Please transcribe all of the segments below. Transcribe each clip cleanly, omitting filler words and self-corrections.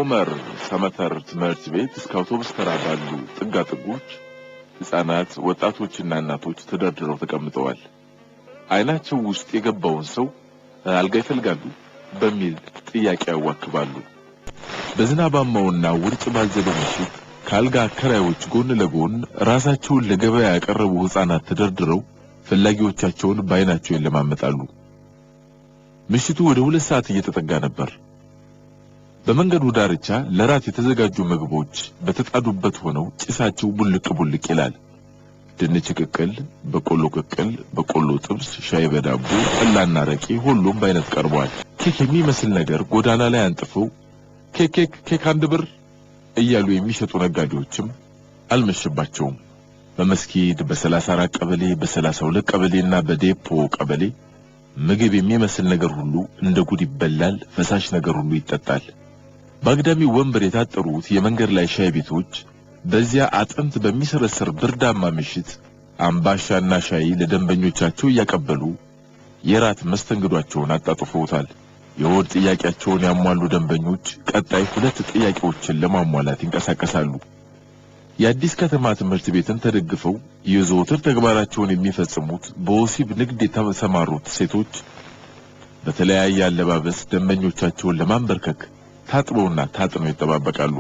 ኦመር ሰመተር ትምህርት ቤት እስከ አውቶቡስ ተራ ባሉ ጥጋጥጎች ሕፃናት ወጣቶችና እናቶች ተደርድረው ተቀምጠዋል። አይናቸው ውስጥ የገባውን ሰው አልጋ ይፈልጋሉ በሚል ጥያቄ ያዋክባሉ። በዝናባማውና ውርጭ ባዘለው ምሽት ከአልጋ አከራዮች ጎን ለጎን ራሳቸውን ለገበያ ያቀረቡ ሕፃናት ተደርድረው ፈላጊዎቻቸውን በአይናቸው ይለማመጣሉ። ምሽቱ ወደ 2 ሰዓት እየተጠጋ ነበር። በመንገዱ ዳርቻ ለራት የተዘጋጁ ምግቦች በተጣዱበት ሆነው ጭሳቸው ቡልቅ ቡልቅ ይላል። ድንች ቅቅል፣ በቆሎ ቅቅል፣ በቆሎ ጥብስ፣ ሻይ በዳቦ፣ ጠላና ረቂ ሁሉም በአይነት ቀርቧል። ኬክ የሚመስል ነገር ጎዳና ላይ አንጥፈው ኬክ 1 ብር እያሉ የሚሸጡ ነጋዴዎችም አልመሽባቸውም። በመስጊድ በ34 ቀበሌ በ32 ቀበሌና በዴፖ ቀበሌ ምግብ የሚመስል ነገር ሁሉ እንደ ጉድ ይበላል፣ ፈሳሽ ነገር ሁሉ ይጠጣል። በአግዳሚ ወንበር የታጠሩት የመንገድ ላይ ሻይ ቤቶች በዚያ አጥንት በሚሰረሰር ብርዳማ ምሽት አምባሻና ሻይ ለደንበኞቻቸው እያቀበሉ የራት መስተንግዷቸውን አጣጥፈውታል። የሆድ ጥያቄያቸውን ያሟሉ ደንበኞች ቀጣይ 2 ጥያቄዎችን ለማሟላት ይንቀሳቀሳሉ። የአዲስ ከተማ ትምህርት ቤትን ተደግፈው የዘወትር ተግባራቸውን የሚፈጽሙት በወሲብ ንግድ የተሰማሩት ሴቶች በተለያየ አለባበስ ደንበኞቻቸውን ለማንበርከክ ታጥበውና ታጥነው ይጠባበቃሉ።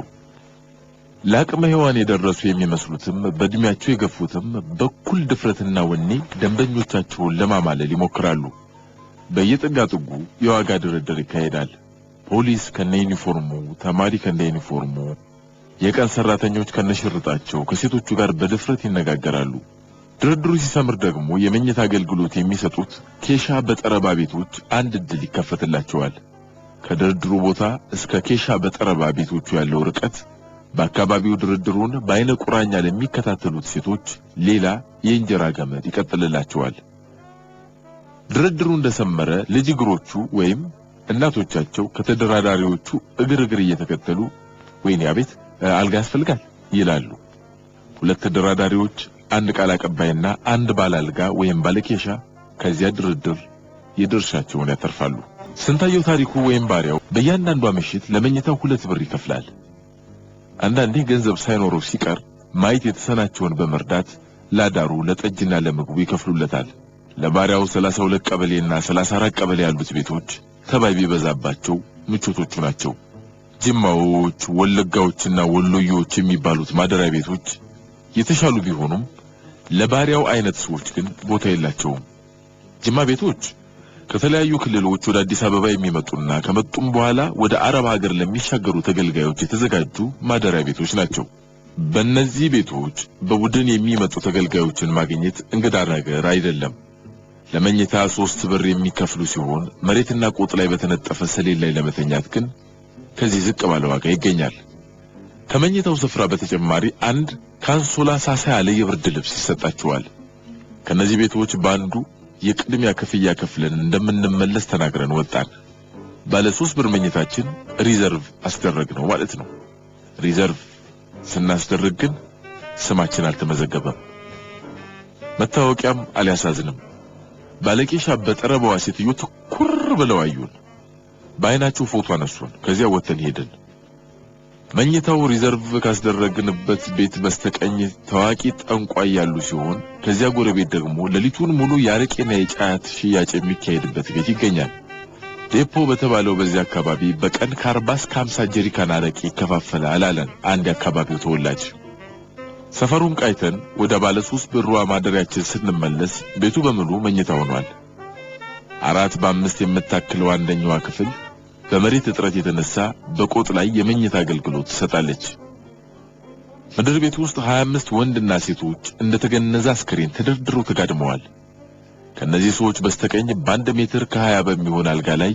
ለአቅመ ሔዋን የደረሱ የሚመስሉትም በእድሜያቸው የገፉትም በኩል ድፍረትና ወኔ ደንበኞቻቸውን ለማማለል ይሞክራሉ። በየጥጋጥጉ የዋጋ ድርድር ይካሄዳል። ፖሊስ ከነ ዩኒፎርሙ፣ ተማሪ ከነ ዩኒፎርሙ፣ የቀን ሰራተኞች ከነሽርጣቸው ከሴቶቹ ጋር በድፍረት ይነጋገራሉ። ድርድሩ ሲሰምር ደግሞ የመኝታ አገልግሎት የሚሰጡት ኬሻ በጠረባ ቤቶች አንድ እድል ይከፈትላቸዋል። ከድርድሩ ቦታ እስከ ኬሻ በጠረባ ቤቶቹ ያለው ርቀት በአካባቢው ድርድሩን በአይነ ቁራኛ ለሚከታተሉት ሴቶች ሌላ የእንጀራ ገመድ ይቀጥልላቸዋል። ድርድሩ እንደሰመረ ልጅ እግሮቹ ወይም እናቶቻቸው ከተደራዳሪዎቹ እግር እየተከተሉ ወይኔ አቤት አልጋ ያስፈልጋል ይላሉ። 2 ተደራዳሪዎች፣ 1 ቃል አቀባይና 1 ባላልጋ ወይም ባለኬሻ ከዚያ ድርድር የድርሻቸውን ያተርፋሉ። ስንታየው ታሪኩ ወይም ባሪያው በእያንዳንዷ ምሽት ለመኝታው 2 ብር ይከፍላል። አንዳንዴ ገንዘብ ሳይኖረው ሲቀር ማየት የተሰናቸውን በመርዳት ላዳሩ ለጠጅና ለምግቡ ይከፍሉለታል። ለባሪያው 32 ቀበሌና 34 ቀበሌ ያሉት ቤቶች ተባይ ቢበዛባቸው ምቾቶቹ ናቸው። ጅማዎች፣ ወለጋዎችና ወሎዮች የሚባሉት ማደሪያ ቤቶች የተሻሉ ቢሆኑም ለባሪያው አይነት ሰዎች ግን ቦታ የላቸውም። ጅማ ቤቶች ከተለያዩ ክልሎች ወደ አዲስ አበባ የሚመጡና ከመጡም በኋላ ወደ አረብ ሀገር ለሚሻገሩ ተገልጋዮች የተዘጋጁ ማደሪያ ቤቶች ናቸው። በእነዚህ ቤቶች በቡድን የሚመጡ ተገልጋዮችን ማግኘት እንግዳ ነገር አይደለም። ለመኝታ 3 ብር የሚከፍሉ ሲሆን መሬትና ቆጥ ላይ በተነጠፈ ሰሌን ላይ ለመተኛት ግን ከዚህ ዝቅ ባለ ዋጋ ይገኛል። ከመኝታው ስፍራ በተጨማሪ 1 ካንሶላ ሳሳ ያለ የብርድ ልብስ ይሰጣቸዋል። ከነዚህ ቤቶች ባንዱ የቅድሚያ ክፍያ ከፍለን እንደምንመለስ ተናግረን ወጣን። ባለ 3 ብር መኝታችን ሪዘርቭ አስደረግነው ማለት ነው። ሪዘርቭ ስናስደርግ ግን ስማችን አልተመዘገበም፣ መታወቂያም አልያሳዝንም። ባለቄሻ በጠረባዋ ሴትዮ ትኩር ብለው አዩን። በአይናቸው ፎቶ አነሱን። ከዚያ ወተን ሄድን። መኝታው ሪዘርቭ ካስደረግንበት ቤት በስተቀኝ ታዋቂ ጠንቋይ ያሉ ሲሆን ከዚያ ጎረቤት ደግሞ ሌሊቱን ሙሉ ያረቄና የጫት ሽያጭ የሚካሄድበት ቤት ይገኛል። ዴፖ በተባለው በዚያ አካባቢ በቀን ከ40 እስከ 50 ጀሪካን አረቄ ይከፋፈላል አለን አንድ አካባቢው ተወላጅ። ሰፈሩን ቃይተን ወደ ባለ 3 ብር ማደሪያችን ስንመለስ ቤቱ በሙሉ መኝታ ሆኗል። 4 በ5 የምታክለው አንደኛዋ ክፍል በመሬት እጥረት የተነሳ በቆጥ ላይ የመኝታ አገልግሎት ትሰጣለች። ምድር ቤት ውስጥ 25 ወንድና ሴቶች እንደተገነዘ አስከሬን ተደርድረው ተጋድመዋል። ከነዚህ ሰዎች በስተቀኝ በ1 ሜትር ከ20 በሚሆን አልጋ ላይ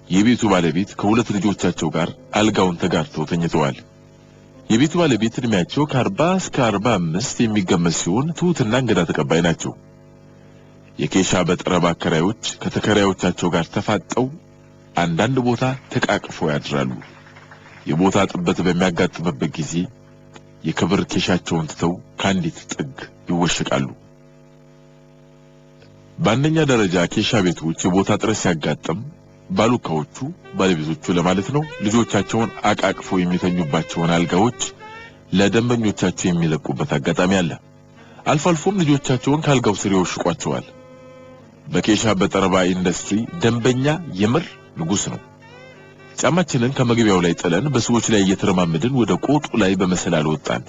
የቤቱ ባለቤት ከ2 ልጆቻቸው ጋር አልጋውን ተጋርተው ተኝተዋል። የቤቱ ባለቤት እድሜያቸው ከ40 እስከ 45 የሚገመት ሲሆን ትሁትና እንግዳ ተቀባይ ናቸው። የኬሻ በጠረባ አከራዮች ከተከራዮቻቸው ጋር ተፋጠው አንዳንድ ቦታ ተቃቅፈው ያድራሉ። የቦታ ጥበት በሚያጋጥምበት ጊዜ የክብር ኬሻቸውን ትተው ካንዲት ጥግ ይወሽቃሉ። በአንደኛ ደረጃ ኬሻ ቤቶች የቦታ ጥረት ሲያጋጥም ባሉካዎቹ ባለቤቶቹ ለማለት ነው ልጆቻቸውን አቃቅፈው የሚተኙባቸውን አልጋዎች ለደንበኞቻቸው የሚለቁበት አጋጣሚ አለ። አልፎ አልፎም ልጆቻቸውን ካልጋው ስር ይወሽቋቸዋል። በኬሻ በጠረባ ኢንዱስትሪ ደንበኛ የምር ንጉስ ነው። ጫማችንን ከመግቢያው ላይ ጥለን በሰዎች ላይ እየተረማመድን ወደ ቆጡ ላይ በመሰላል ወጣን።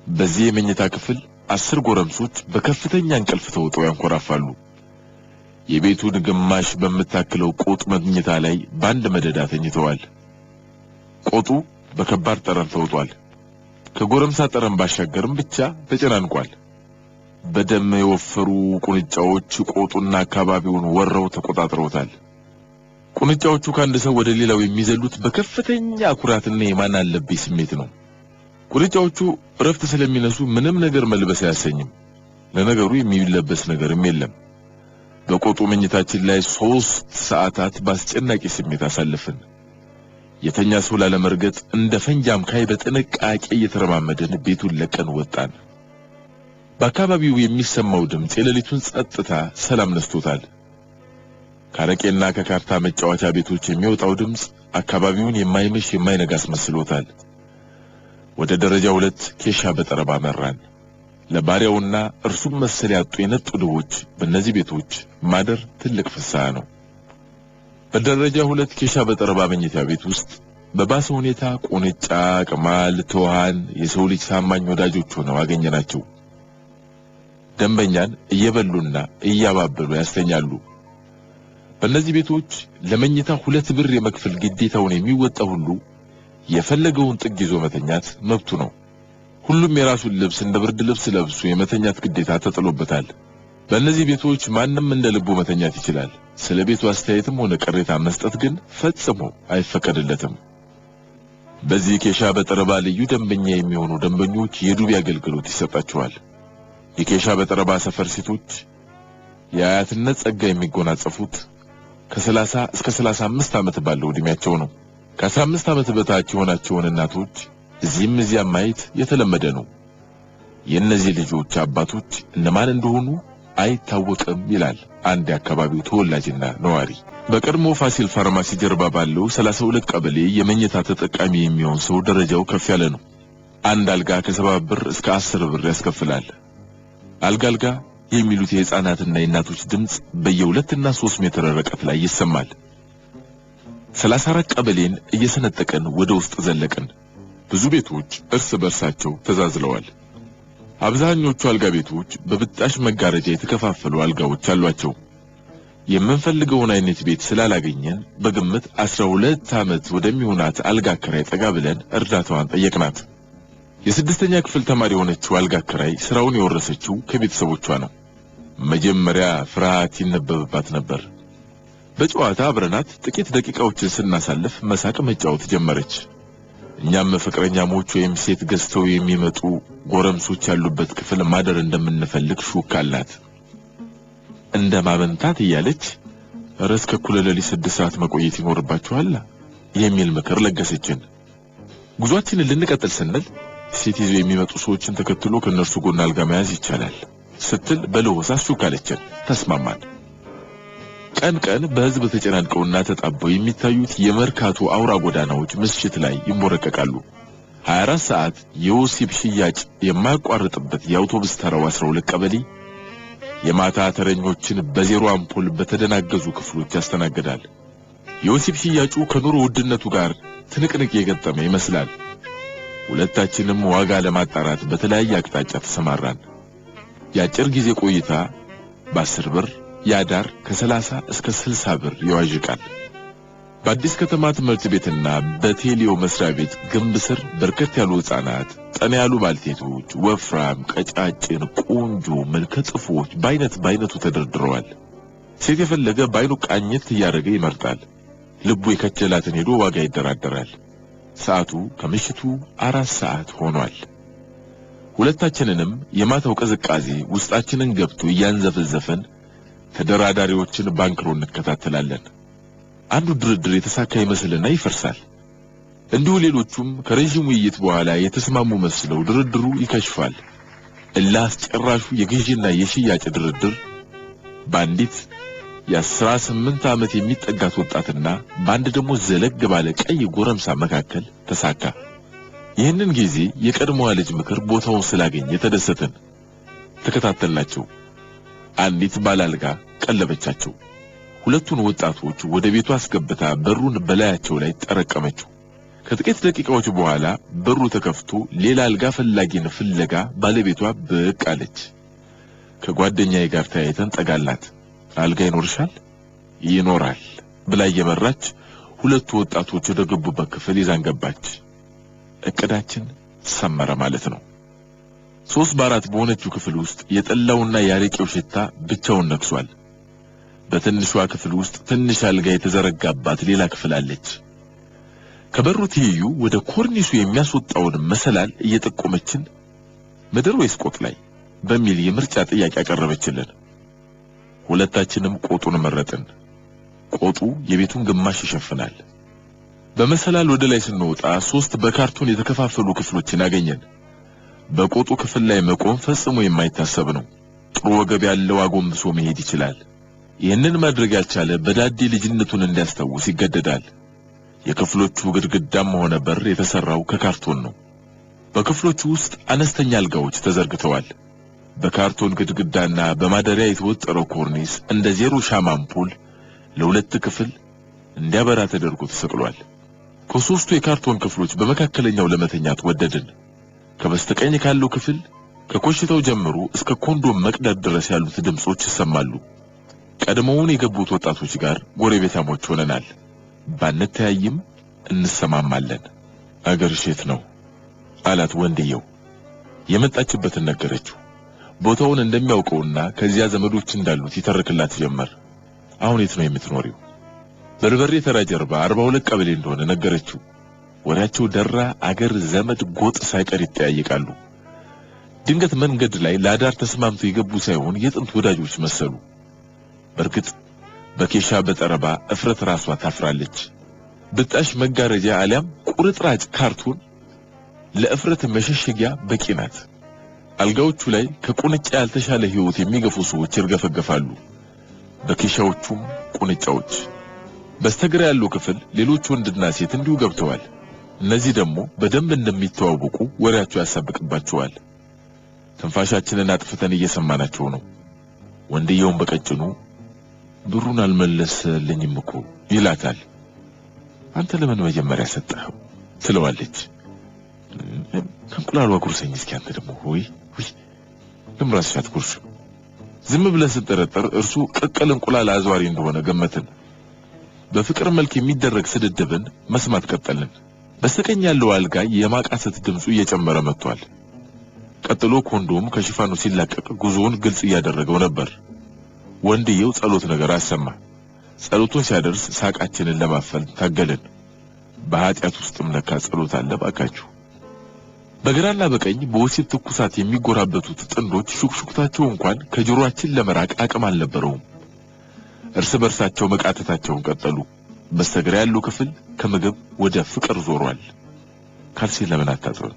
በዚህ የመኝታ ክፍል 10 ጎረምሶች በከፍተኛ እንቅልፍ ተውጠው ያንኮራፋሉ። የቤቱን ግማሽ በመታከለው ቆጥ መኝታ ላይ ባንድ መደዳ ተኝተዋል። ቆጡ በከባድ ጠረን ተውጧል። ከጎረምሳ ጠረን ባሻገርም ብቻ ተጨናንቋል። በደም የወፈሩ ቁንጫዎች ቆጡና አካባቢውን ወረው ተቆጣጥረውታል። ቁንጫዎቹ ከአንድ ሰው ወደ ሌላው የሚዘሉት በከፍተኛ ኩራትና የማን አለብኝ ስሜት ነው። ቁንጫዎቹ እረፍት ስለሚነሱ ምንም ነገር መልበስ አያሰኝም። ለነገሩ የሚለበስ ነገርም የለም። በቆጡ መኝታችን ላይ 3 ሰዓታት በአስጨናቂ ስሜት አሳልፈን የተኛ ሰው ላለመርገጥ እንደ ፈንጃም ካይ በጥንቃቄ እየተረማመደን ቤቱን ለቀን ወጣን። በአካባቢው የሚሰማው ድምጽ የሌሊቱን ጸጥታ ሰላም ነስቶታል። ካረቄና ከካርታ መጫወቻ ቤቶች የሚወጣው ድምጽ አካባቢውን የማይመሽ የማይነጋ አስመስሎታል። ወደ ደረጃ 2 ኬሻ በጠረባ መራን። ለባሪያውና እርሱም መሰል ያጡ የነጡ ድሆች በእነዚህ ቤቶች ማደር ትልቅ ፍስሐ ነው። በደረጃ 2 ኬሻ በጠረባ መኝታ ቤት ውስጥ በባሰ ሁኔታ ቁንጫ፣ ቅማል፣ ተዋን የሰው ልጅ ሳማኝ ወዳጆች ሆነው አገኘናቸው። ደንበኛን እየበሉና እያባበሉ ያስተኛሉ። በእነዚህ ቤቶች ለመኝታ 2 ብር የመክፈል ግዴታውን የሚወጣ ሁሉ የፈለገውን ጥግ ይዞ መተኛት መብቱ ነው። ሁሉም የራሱን ልብስ እንደ ብርድ ልብስ ለብሶ የመተኛት ግዴታ ተጥሎበታል። በእነዚህ ቤቶች ማንም እንደ ልቡ መተኛት ይችላል። ስለ ቤቱ አስተያየትም ሆነ ቅሬታ መስጠት ግን ፈጽሞ አይፈቀድለትም። በዚህ ኬሻ በጠረባ ልዩ ደንበኛ የሚሆኑ ደንበኞች የዱቤ አገልግሎት ይሰጣቸዋል። የኬሻ በጠረባ ሰፈር ሴቶች የአያትነት ጸጋ የሚጎናጸፉት ከ30 እስከ 35 ዓመት ባለው ዕድሜያቸው ነው። ከ15 ዓመት በታች የሆናቸውን እናቶች እዚህም እዚያም ማየት የተለመደ ነው። የእነዚህ ልጆች አባቶች እነማን እንደሆኑ አይታወቅም ይላል አንድ የአካባቢው ተወላጅና ነዋሪ። በቀድሞ ፋሲል ፋርማሲ ጀርባ ባለው 32 ቀበሌ የመኝታ ተጠቃሚ የሚሆን ሰው ደረጃው ከፍ ያለ ነው። አንድ አልጋ ከ7 ብር እስከ 10 ብር ያስከፍላል። አልጋ የሚሉት የሕፃናትና የእናቶች ድምጽ በየ2 እና 3 ሜትር ርቀት ላይ ይሰማል። 34 ቀበሌን እየሰነጠቀን ወደ ውስጥ ዘለቅን። ብዙ ቤቶች እርስ በርሳቸው ተዛዝለዋል። አብዛኞቹ አልጋ ቤቶች በብጣሽ መጋረጃ የተከፋፈሉ አልጋዎች አሏቸው። የምንፈልገውን አይነት ቤት ስላላገኘን በግምት 12 ዓመት ወደሚሆናት አልጋ አከራይ ጠጋ ብለን እርዳታዋን ጠየቅናት። የ6ኛ ክፍል ተማሪ የሆነችው አልጋ አከራይ ስራውን የወረሰችው ከቤተሰቦቿ ነው። መጀመሪያ ፍርሃት ይነበብባት ነበር። በጨዋታ አብረናት ጥቂት ደቂቃዎችን ስናሳልፍ መሳቅ መጫወት ጀመረች። እኛም ፍቅረኛሞች ወይም ሴት ገዝተው የሚመጡ ጎረምሶች ያሉበት ክፍል ማደር እንደምንፈልግ ሹክ አላት። እንደ ማመንታት እያለች ርዕስ ከኩለ ሌሊት 6 ሰዓት መቆየት ይኖርባችኋል የሚል ምክር ለገሰችን። ጉዟችንን ልንቀጥል ስንል ሴት ይዘው የሚመጡ ሰዎችን ተከትሎ ከነርሱ ጎን አልጋ መያዝ ይቻላል ስትል በለሆሳስ ሹክ አለችን። ተስማማን። ቀን ቀን በህዝብ ተጨናንቀውና ተጣበው የሚታዩት የመርካቶ አውራ ጎዳናዎች ምሽት ላይ ይሞረቀቃሉ። 24 ሰዓት የወሲብ ሽያጭ የማያቋርጥበት የአውቶቡስ ተራው 12 ቀበሌ የማታ ተረኞችን በዜሮ አምፖል በተደናገዙ ክፍሎች ያስተናግዳል። የወሲብ ሽያጩ ከኑሮ ውድነቱ ጋር ትንቅንቅ የገጠመ ይመስላል። ሁለታችንም ዋጋ ለማጣራት በተለያየ አቅጣጫ ተሰማራን። የአጭር ጊዜ ቆይታ በ10 ብር ያዳር ከ30 እስከ 60 ብር ይዋዥቃል። በአዲስ ከተማ ትምህርት ቤትና በቴሌው መስሪያ ቤት ግንብ ስር በርከት ያሉ ሕፃናት፣ ጠና ያሉ ባልቴቶች፣ ወፍራም፣ ቀጫጭን፣ ቆንጆ፣ መልከ ጽፎች በአይነቱ ተደርድረዋል። ሴት የፈለገ ባይኑ ቃኘት እያደረገ ይመርጣል። ልቡ የከቸላትን ሄዶ ዋጋ ይደራደራል። ሰዓቱ ከምሽቱ 4 ሰዓት ሆኗል። ሁለታችንንም የማታው ቅዝቃዜ ውስጣችንን ገብቶ እያንዘፈዘፈን ተደራዳሪዎችን ባንክሮ እንከታተላለን። አንዱ ድርድር የተሳካ ይመስልና ይፈርሳል። እንዲሁ ሌሎቹም ከረጅም ውይይት በኋላ የተስማሙ መስለው ድርድሩ ይከሽፋል። እላስ ጨራሹ የግዢና የሽያጭ ድርድር በአንዲት የ18 ዓመት የሚጠጋት ወጣትና በአንድ ደግሞ ዘለግ ባለ ቀይ ጎረምሳ መካከል ተሳካ። ይህንን ጊዜ የቀድሞዋ ልጅ ምክር ቦታውን ስላገኘ ተደሰትን። ተከታተልናቸው። አንዲት ባላልጋ ቀለበቻቸው። ሁለቱን ወጣቶች ወደ ቤቷ አስገብታ በሩን በላያቸው ላይ ጠረቀመችው። ከጥቂት ደቂቃዎች በኋላ በሩ ተከፍቶ ሌላ አልጋ ፈላጊን ፍለጋ ባለቤቷ ብቅ አለች። ከጓደኛዬ ጋር ተያይተን ጠጋላት። አልጋ ይኖርሻል? ይኖራል ብላ እየመራች ሁለቱ ወጣቶች ወደ ገቡበት ክፍል ይዛን ገባች። እቅዳችን ሰመረ ማለት ነው። 3 በ4 በሆነችው ክፍል ውስጥ የጠላውና ያረቄው ሽታ ብቻውን ነክሷል። በትንሿ ክፍል ውስጥ ትንሽ አልጋ የተዘረጋባት ሌላ ክፍል አለች። ከበሩ ትይዩ ወደ ኮርኒሱ የሚያስወጣውን መሰላል እየጠቆመችን ምድር ወይስ ቆጥ ላይ በሚል የምርጫ ጥያቄ አቀረበችልን። ሁለታችንም ቆጡን መረጥን። ቆጡ የቤቱን ግማሽ ይሸፍናል። በመሰላል ወደ ላይ ስንወጣ 3 በካርቶን የተከፋፈሉ ክፍሎችን አገኘን። በቆጡ ክፍል ላይ መቆም ፈጽሞ የማይታሰብ ነው። ጥሩ ወገብ ያለው አጎንብሶ መሄድ ይችላል። ይህንን ማድረግ ያልቻለ በዳዴ ልጅነቱን እንዲያስታውስ ይገደዳል። የክፍሎቹ ግድግዳም ሆነ በር የተሰራው ከካርቶን ነው። በክፍሎቹ ውስጥ አነስተኛ አልጋዎች ተዘርግተዋል። በካርቶን ግድግዳና በማደሪያ የተወጠረው ኮርኒስ እንደ ዜሮ ሻማ አምፖል ለሁለት ክፍል እንዲያበራ ተደርጎ ተሰቅሏል። ከሶስቱ የካርቶን ክፍሎች በመካከለኛው ለመተኛት ወደድን። ከበስተቀኝ ካለው ክፍል ከኮሽታው ጀምሮ እስከ ኮንዶም መቅደድ ድረስ ያሉት ድምጾች ይሰማሉ። ቀድሞውን የገቡት ወጣቶች ጋር ጎረቤታሞች ሆነናል። ባንተያይም እንሰማማለን። አገር ሼት ነው አላት ወንድየው። የመጣችበትን ነገረችው። ቦታውን እንደሚያውቀውና ከዚያ ዘመዶች እንዳሉት ይተርክላት ጀመር። አሁን የት ነው የምትኖሪው? በርበሬ ተራ ጀርባ 42 ቀበሌ እንደሆነ ነገረችው። ወሬያቸው ደራ። አገር ዘመድ ጎጥ ሳይቀር ይጠያየቃሉ። ድንገት መንገድ ላይ ለአዳር ተስማምተው የገቡ ሳይሆን የጥንት ወዳጆች መሰሉ። በርግጥ በኬሻ በጠረባ እፍረት ራሷ ታፍራለች። ብጣሽ መጋረጃ አሊያም ቁርጥራጭ ካርቶን ለእፍረት መሸሸጊያ በቂ ናት። አልጋዎቹ ላይ ከቁንጫ ያልተሻለ ህይወት የሚገፉ ሰዎች ይርገፈገፋሉ። በኬሻዎቹም ቁንጫዎች። በስተግራ ያለው ክፍል ሌሎች ወንድና ሴት እንዲሁ ገብተዋል። እነዚህ ደግሞ በደንብ እንደሚተዋወቁ ወሬያቸው ያሳብቅባቸዋል። ትንፋሻችንን አጥፍተን እየሰማናቸው ነው። ወንድየውን በቀጭኑ ብሩን አልመለሰልኝም እኮ ይላታል። አንተ ለምን መጀመሪያ ሰጠኸው ትለዋለች። ከእንቁላሏ ጉርሰኝ እስኪ አንተ ደግሞ ወይ ለምራስሽ አትጉርሽ። ዝም ብለን ስንጠረጠር እርሱ ቅቅል እንቁላል አዝዋሪ እንደሆነ ገመትን። በፍቅር መልክ የሚደረግ ስድድብን መስማት ቀጠልን። በስተቀኝ ያለው አልጋ የማቃሰት ድምፁ እየጨመረ መጥቷል። ቀጥሎ ኮንዶም ከሽፋኑ ሲላቀቅ ጉዞውን ግልጽ እያደረገው ነበር። ወንድየው ጸሎት ነገር አሰማ። ጸሎቱን ሲያደርስ ሳቃችንን ለማፈን ታገልን። በኃጢአት ውስጥም ለካ ጸሎት አለ ባካችሁ። በግራና በቀኝ በወሲብ ትኩሳት የሚጎራበቱት ጥንዶች ሹክሹክታቸው እንኳን ከጆሮአችን ለመራቅ አቅም አልነበረውም። እርስ በርሳቸው መቃተታቸውን ቀጠሉ። በስተግራ ያለው ክፍል ከምግብ ወደ ፍቅር ዞሯል። ካልሲ ለምን አታጥብም?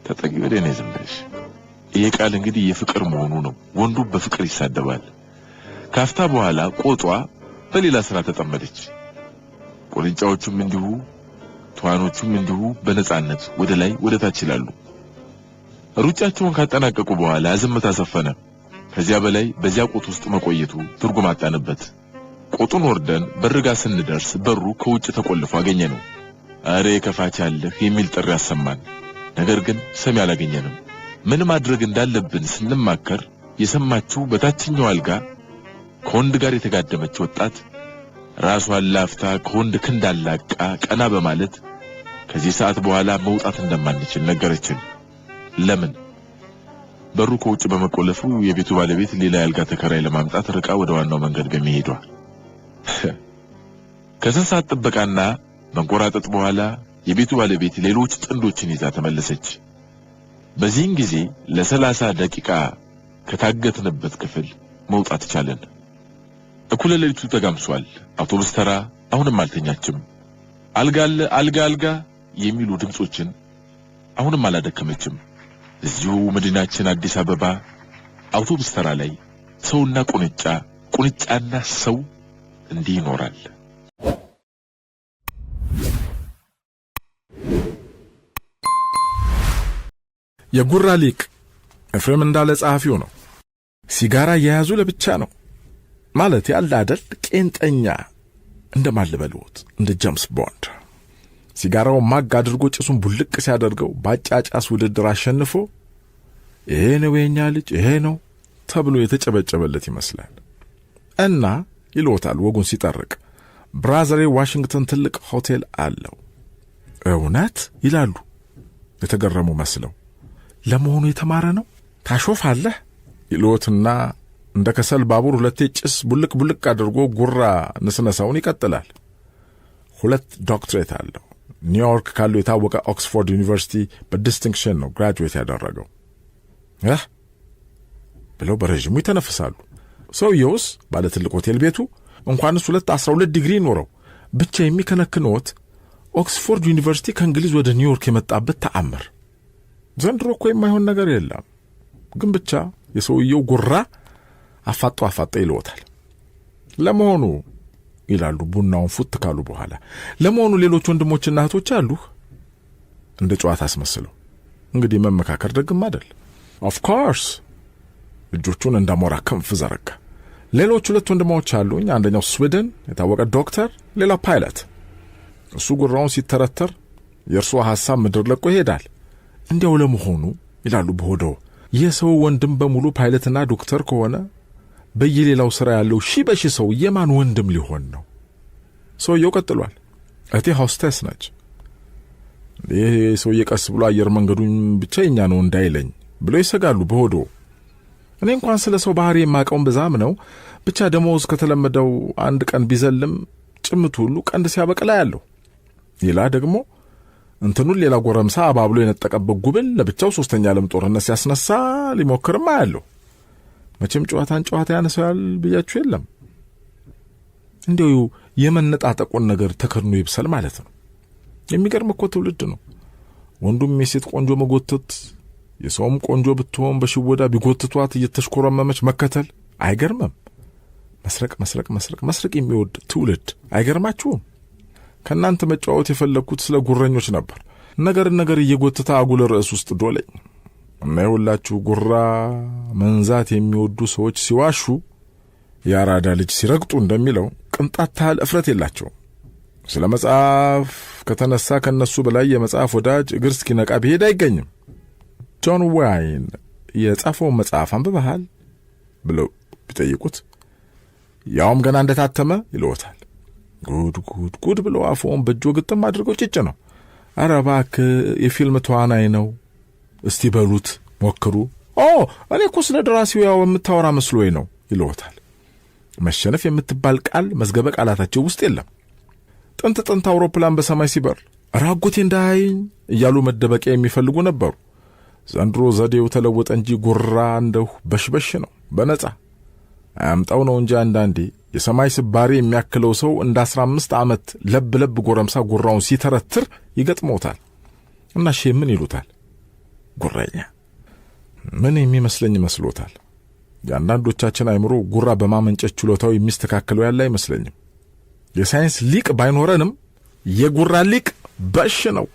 ተጠጊ ወደ እኔ ዝም ብለሽ። ይሄ ቃል እንግዲህ የፍቅር መሆኑ ነው። ወንዱ በፍቅር ይሳደባል። ካፍታ በኋላ ቆጧ በሌላ ስራ ተጠመደች። ቁልንጫዎቹም እንዲሁ ተዋኖቹም እንዲሁ በነጻነት ወደ ላይ ወደ ታች ይላሉ። ሩጫቸውን ካጠናቀቁ በኋላ ዝምታ ሰፈነ። ከዚያ በላይ በዚያ ቆጥ ውስጥ መቆየቱ ትርጉም አጣንበት። ቆጡን ወርደን በርጋ ስንደርስ በሩ ከውጭ ተቆልፎ አገኘነው። አሬ ከፋች አለህ የሚል ጥሪ አሰማን። ነገር ግን ሰሚ አላገኘንም። ምን ማድረግ እንዳለብን ስንማከር የሰማችው በታችኛው አልጋ ከወንድ ጋር የተጋደመች ወጣት ራሷን ላፍታ ከወንድ ክንድ አላቃ ቀና በማለት ከዚህ ሰዓት በኋላ መውጣት እንደማንችል ነገረችን። ለምን? በሩ ከውጭ በመቆለፉ የቤቱ ባለቤት ሌላ ያልጋ ተከራይ ለማምጣት ርቃ ወደ ዋናው መንገድ በመሄዷ። ከሰዓት ጥበቃና መንቆራጠጥ በኋላ የቤቱ ባለቤት ሌሎች ጥንዶችን ይዛ ተመለሰች። በዚህን ጊዜ ለ30 ደቂቃ ከታገትንበት ክፍል መውጣት ቻለን። እኩለ ሌሊቱ ተጋምሷል። አውቶቡስ ተራ አሁንም አልተኛችም። አልጋ አለ አልጋ አልጋ የሚሉ ድምጾችን አሁንም አላደከመችም። እዚሁ መዲናችን አዲስ አበባ አውቶቡስ ተራ ላይ ሰውና ቁንጫ ቁንጫና ሰው እንዲህ ይኖራል። የጉራ ሊቅ ኤፍሬም እንዳለ ጸሐፊው ነው። ሲጋራ የያዙ ለብቻ ነው ማለት ያለ አይደል? ቄንጠኛ እንደማልበሉት እንደ ጄምስ ቦንድ ሲጋራው ማግ አድርጎ ጭሱን ቡልቅ ሲያደርገው ባጫጫስ ውድድር አሸንፎ ይሄ ነው የኛ ልጅ ይሄ ነው ተብሎ የተጨበጨበለት ይመስላል። እና ይሎታል ወጉን ሲጠርቅ ብራዘሬ ዋሽንግተን ትልቅ ሆቴል አለው። እውነት ይላሉ የተገረሙ መስለው። ለመሆኑ የተማረ ነው? ታሾፋለህ ይሎትና እንደ ከሰል ባቡር ሁለቴ ጭስ ቡልቅ ቡልቅ አድርጎ ጉራ ንስነሳውን ይቀጥላል። 2 ዶክትሬት አለው። ኒውዮርክ ካለው የታወቀ ኦክስፎርድ ዩኒቨርሲቲ በዲስቲንክሽን ነው ግራጁዌት ያደረገው። ብለው በረጅሙ ይተነፍሳሉ። ሰውየውስ ባለ ትልቅ ሆቴል ቤቱ እንኳንስ 12 ዲግሪ ኖረው ብቻ የሚከነክነውት ኦክስፎርድ ዩኒቨርሲቲ ከእንግሊዝ ወደ ኒውዮርክ የመጣበት ተአምር። ዘንድሮ እኮ የማይሆን ነገር የለም። ግን ብቻ የሰውየው ጉራ አፋጦ ይለውታል። ለመሆኑ ይላሉ ቡናውን ፉት ካሉ በኋላ፣ ለመሆኑ ሌሎች ወንድሞችና እህቶች አሉህ? እንደ ጨዋታ አስመስለው። እንግዲህ መመካከር ደግም አይደል? ኦፍ ኮርስ እጆቹን እንዳሞራ ክንፍ ዘረጋ። ሌሎች 2 ወንድሞች አሉኝ። አንደኛው ስዊድን የታወቀ ዶክተር፣ ሌላው ፓይለት። እሱ ጉራውን ሲተረተር የእርሱ ሐሳብ ምድር ለቆ ይሄዳል። እንዲያው ለመሆኑ ይላሉ በሆዶ የሰው ወንድም በሙሉ ፓይለትና ዶክተር ከሆነ በየሌላው ሥራ ያለው ሺህ ሰው የማን ወንድም ሊሆን ነው? ሰውየው ቀጥሏል። እቴ ሆስቴስ ነች። ይሄ ሰውዬ ቀስ ብሎ አየር መንገዱን ብቻ የኛ ነው እንዳይለኝ ብለው ይሰጋሉ በሆዶ። እኔ እንኳን ስለ ሰው ባህሪ የማውቀውን ብዛም ነው። ብቻ ደሞዝ ከተለመደው አንድ ቀን ቢዘልም ጭምቱ ሁሉ ቀንድ ሲያበቅላ ያለው ይላ ደግሞ እንትኑን ሌላ ጎረምሳ አባብሎ የነጠቀበት ጉብል ለብቻው 3ኛ ዓለም ጦርነት ሲያስነሳ ሊሞክርማ ያለው። መቼም ጨዋታን ጨዋታ ያነሳል ብያችሁ የለም። እንዲያው የመነጣጠቁን ነገር ተከርኖ ይብሰል ማለት ነው። የሚገርም እኮ ትውልድ ነው። ወንዱም የሴት ቆንጆ መጎተት፣ የሰውም ቆንጆ ብትሆን በሽወዳ ቢጎትቷት እየተሽኮረመመች መከተል አይገርምም? መስረቅ የሚወድ ትውልድ አይገርማችሁም? ከናንተ መጫወት የፈለኩት ስለ ጉረኞች ነበር። ነገር እየጎተታ አጉል ርዕስ ውስጥ ዶለኝ እና ይኸውላችሁ ጉራ መንዛት የሚወዱ ሰዎች ሲዋሹ ያራዳ ልጅ ሲረግጡ እንደሚለው ቅንጣት ታህል እፍረት የላቸውም። ስለ መጽሐፍ ከተነሳ ከነሱ በላይ የመጽሐፍ ወዳጅ እግር እስኪነቃ ቢሄድ አይገኝም። ጆን ዋይን የጻፈው መጽሐፍ አንብበሃል ብለው ቢጠይቁት ያውም ገና እንደታተመ ይለውታል። ጉድ ብለው አፎን በእጆ ግጥም አድርገው ጭጭ ነው። ኧረ እባክህ የፊልም ተዋናይ ነው፣ እስቲ በሉት ሞክሩ። እኔ እኮ ስለ ደራሲው ያው የምታወራ መስሎኝ ነው ይለውታል። መሸነፍ የምትባል ቃል መዝገበ ቃላታቸው ውስጥ የለም። ጥንት አውሮፕላን በሰማይ ሲበር ራጎቴ እንዳያይኝ እያሉ መደበቂያ የሚፈልጉ ነበሩ። ዘንድሮ ዘዴው ተለወጠ እንጂ ጉራ እንደው በሽበሽ ነው፣ በነጻ አያምጣው ነው እንጂ አንዳንዴ የሰማይ ስባሪ የሚያክለው ሰው እንደ 15 ዓመት ለብ ጎረምሳ ጉራውን ሲተረትር ይገጥሞታል። እና ምን ይሉታል? ጉረኛ ምን የሚመስለኝ መስሎታል። የአንዳንዶቻችን አይምሮ ጉራ በማመንጨት ችሎታው የሚስተካከለው ያለ አይመስለኝም። የሳይንስ ሊቅ ባይኖረንም የጉራ ሊቅ በሽ ነው።